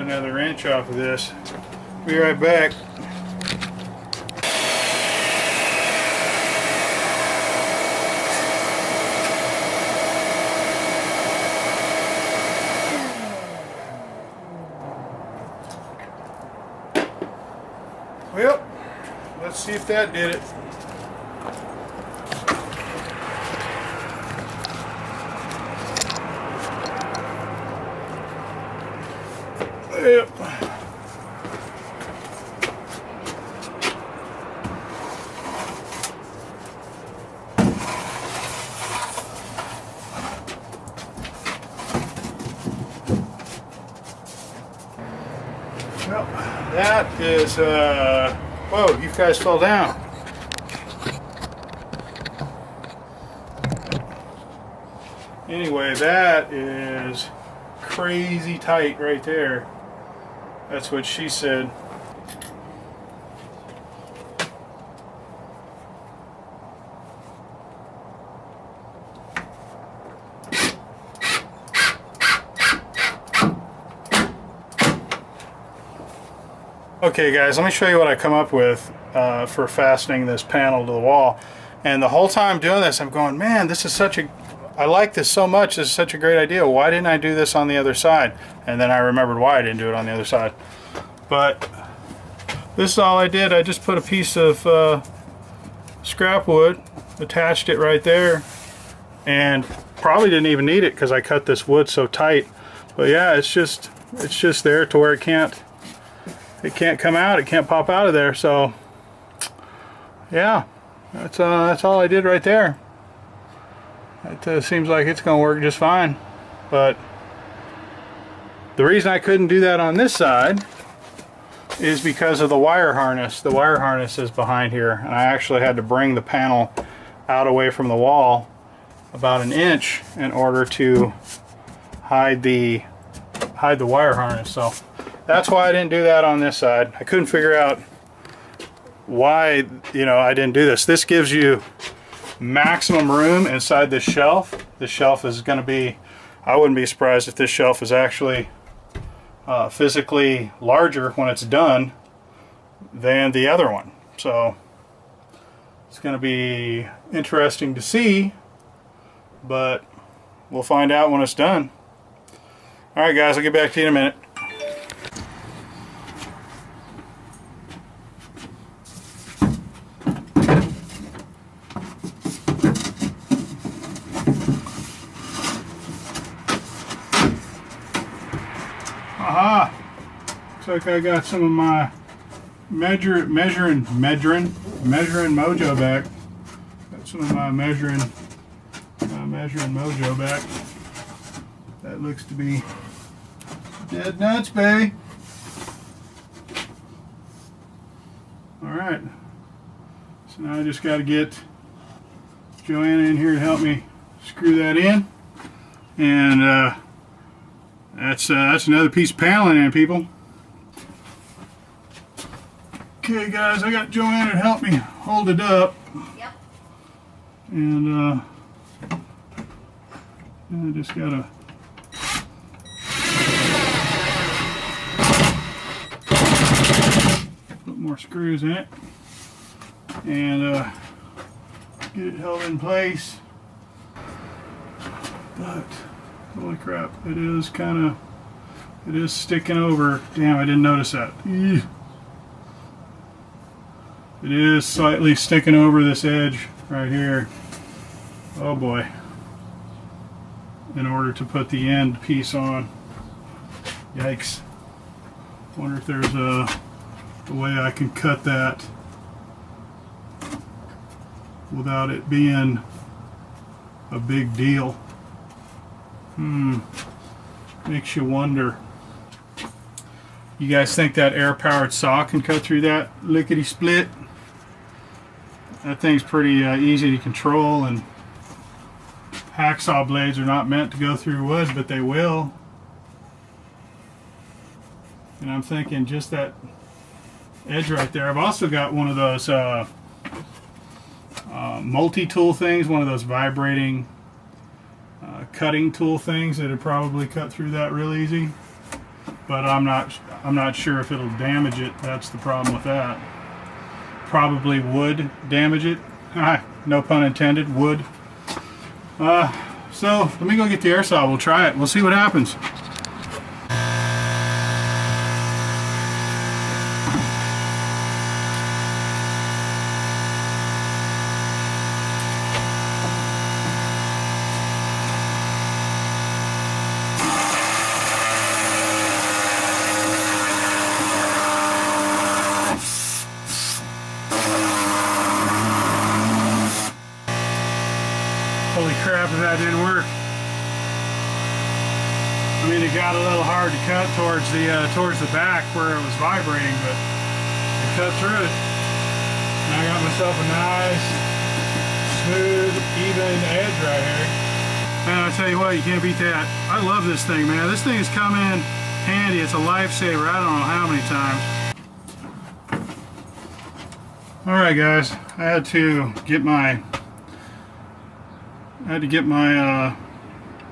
another inch off of this. Be right back. Well, let's see if that did it. Yep. Well, that is, whoa, you guys fell down. Anyway, that is crazy tight right there. That's what she said. Okay guys, let me show you what I come up with for fastening this panel to the wall. And the whole time doing this, I'm going, man, this is such a, I like this so much, this is such a great idea. Why didn't I do this on the other side? And then I remembered why I didn't do it on the other side. But this is all I did. I just put a piece of scrap wood, attached it right there, and probably didn't even need it because I cut this wood so tight. But yeah, it's just there to where it can't come out, it can't pop out of there. So yeah, that's all I did right there. It seems like it's gonna work just fine. But the reason I couldn't do that on this side is because of the wire harness. The wire harness is behind here, and I actually had to bring the panel out away from the wall about an inch in order to hide the wire harness. So that's why I didn't do that on this side. I couldn't figure out why, you know, I didn't do this. This gives you maximum room inside this shelf. This shelf is going to be, I wouldn't be surprised if this shelf is actually physically larger when it's done than the other one. So it's going to be interesting to see, but we'll find out when it's done. Alright guys, I'll get back to you in a minute. Aha! Looks like I got some of my measuring mojo back. Got some of my measuring mojo back. That looks to be dead nuts, babe. Alright. So now I just got to get Joanna in here to help me screw that in. And that's another piece of paneling in, people. Okay guys, I got Joanna to help me hold it up. Yep. And I just gotta put more screws in it and get it held in place. But holy crap, it is sticking over. Damn, I didn't notice that. Eesh. It is slightly sticking over this edge right here. Oh boy. In order to put the end piece on. Yikes. Wonder if there's a way I can cut that without it being a big deal. Makes you wonder. You guys think that air-powered saw can cut through that lickety-split? That thing's pretty easy to control, and hacksaw blades are not meant to go through wood, but they will. And I'm thinking just that edge right there. I've also got one of those multi-tool things, one of those vibrating cutting tool things that would probably cut through that real easy. but I'm not sure if it'll damage it. That's the problem with that. Probably would damage it. No pun intended. Would. So let me go get the air saw. We'll try it. We'll see what happens. Holy crap, if that didn't work. I mean, it got a little hard to cut towards the back where it was vibrating, but it cut through it. And I got myself a nice, smooth, even edge right here. Man, I tell you what, you can't beat that. I love this thing, man. This thing has come in handy. It's a lifesaver. I don't know how many times. All right, guys. I had to get my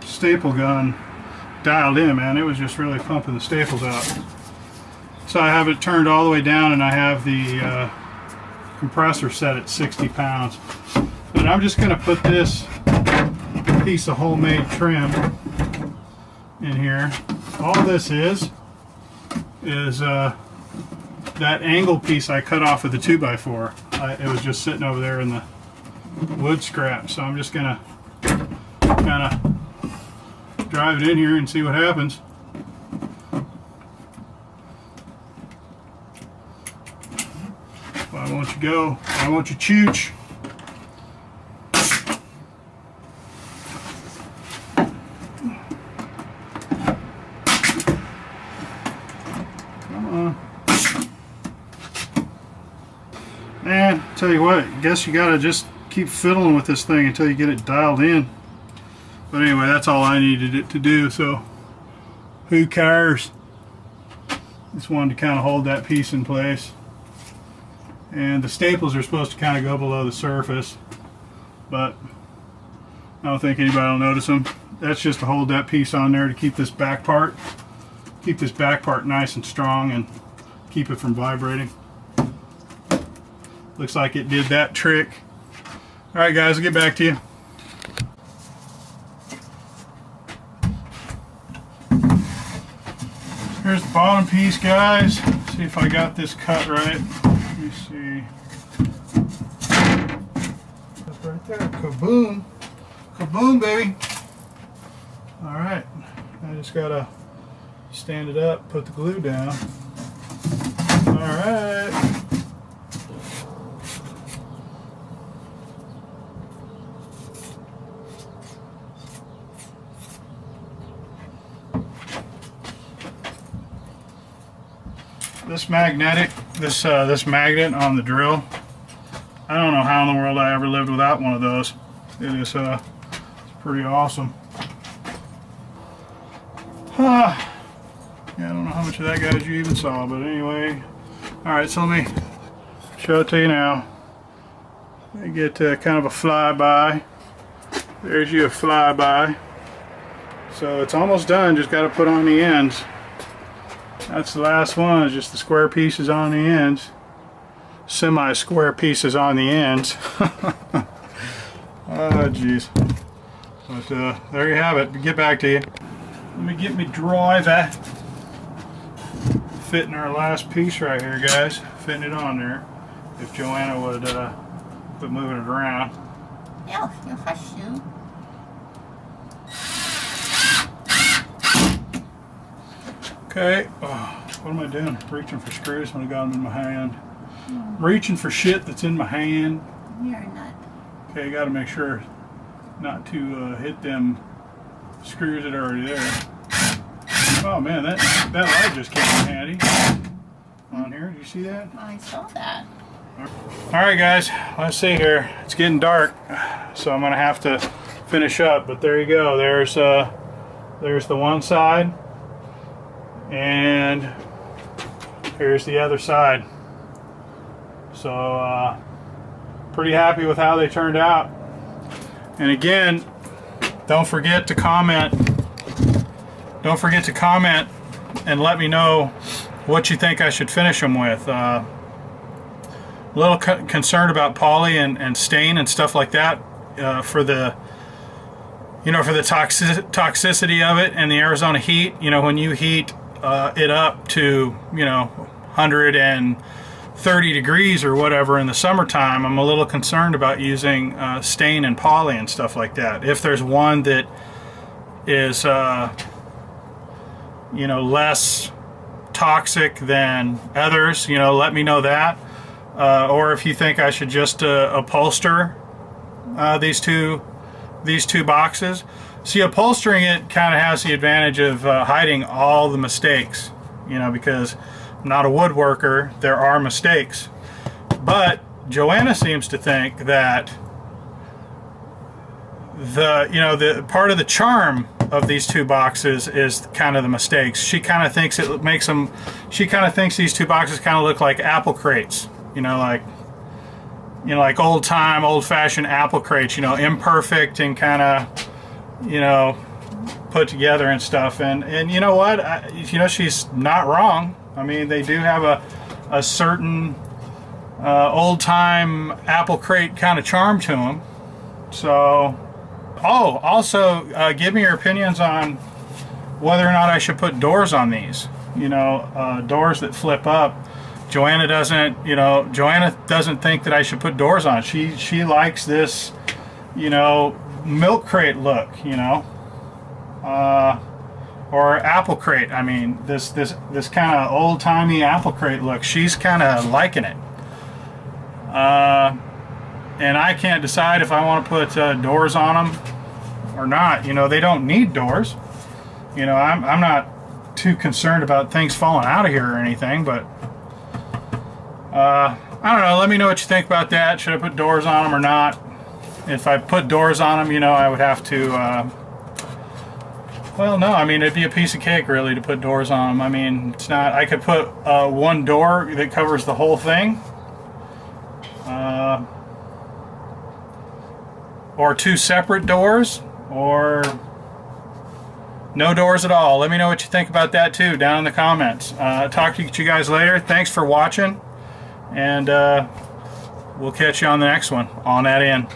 staple gun dialed in, man. It was just really pumping the staples out. So I have it turned all the way down, and I have the compressor set at 60 pounds. But I'm just going to put this piece of homemade trim in here. All this is that angle piece I cut off with the 2x4. It was just sitting over there in the wood scrap, so I'm just going to kind of drive it in here and see what happens. Well, I want you go. I want you chooch. Come on. Man, tell you what, I guess you gotta just keep fiddling with this thing until you get it dialed in. But anyway, that's all I needed it to do, so who cares? Just wanted to kind of hold that piece in place. And the staples are supposed to kind of go below the surface, but I don't think anybody will notice them. That's just to hold that piece on there to keep this back part nice and strong and keep it from vibrating. Looks like it did that trick. All right, guys, I'll get back to you. Here's the bottom piece, guys. See if I got this cut right. Let me see. That's right there. Kaboom. Kaboom, baby. All right. I just gotta stand it up, put the glue down. All right. This magnet on the drill, I don't know how in the world I ever lived without one of those. It is it's pretty awesome. Yeah, I don't know how much of that, guys, you even saw, but anyway. Alright, so let me show it to you now. I get kind of a flyby. There's you a flyby. So it's almost done, just got to put on the ends. That's the last one, is just the square pieces on the ends. Semi-square pieces on the ends. Oh, jeez. But there you have it. Get back to you. Let me get me driver. Fitting our last piece right here, guys. Fitting it on there. If Joanna would quit moving it around. Yeah, hush you. Okay, what am I doing? Reaching for screws when I got them in my hand. Reaching for shit that's in my hand. You're not. Okay, I got to make sure not to hit them screws that are already there. Oh man, that light just came in handy. On here, did you see that? I saw that. Alright guys, let's see here. It's getting dark, so I'm going to have to finish up, but there you go. There's the one side. And here's the other side. So pretty happy with how they turned out. And again, don't forget to comment and let me know what you think I should finish them with. A little concerned about poly and stain and stuff like that for the for the toxicity of it and the Arizona heat. When you heat it up to 130 degrees or whatever in the summertime, I'm a little concerned about using stain and poly and stuff like that. If there's one that is less toxic than others, let me know that. Or if you think I should just upholster these two boxes. See, upholstering it kind of has the advantage of hiding all the mistakes, because I'm not a woodworker, there are mistakes. But Joanna seems to think that the part of the charm of these two boxes is kind of the mistakes. She kind of thinks it makes them, she kind of thinks these two boxes kind of look like apple crates, like old-fashioned apple crates, imperfect and kind of, put together and stuff. And you know what? She's not wrong. I mean, they do have a certain old-time apple crate kind of charm to them. So, also, give me your opinions on whether or not I should put doors on these. Doors that flip up. Joanna doesn't think that I should put doors on. She likes this, milk crate look, or apple crate. I mean, this kind of old-timey apple crate look. She's kind of liking it. And I can't decide if I want to put doors on them or not. They don't need doors. I'm not too concerned about things falling out of here or anything, but I don't know. Let me know what you think about that. Should I put doors on them or not? If I put doors on them, I would have to, well, no, I mean, it'd be a piece of cake, really, to put doors on them. I mean, it's not, I could put one door that covers the whole thing, or two separate doors, or no doors at all. Let me know what you think about that, too, down in the comments. Talk to you guys later. Thanks for watching. And we'll catch you on the next one. On that end.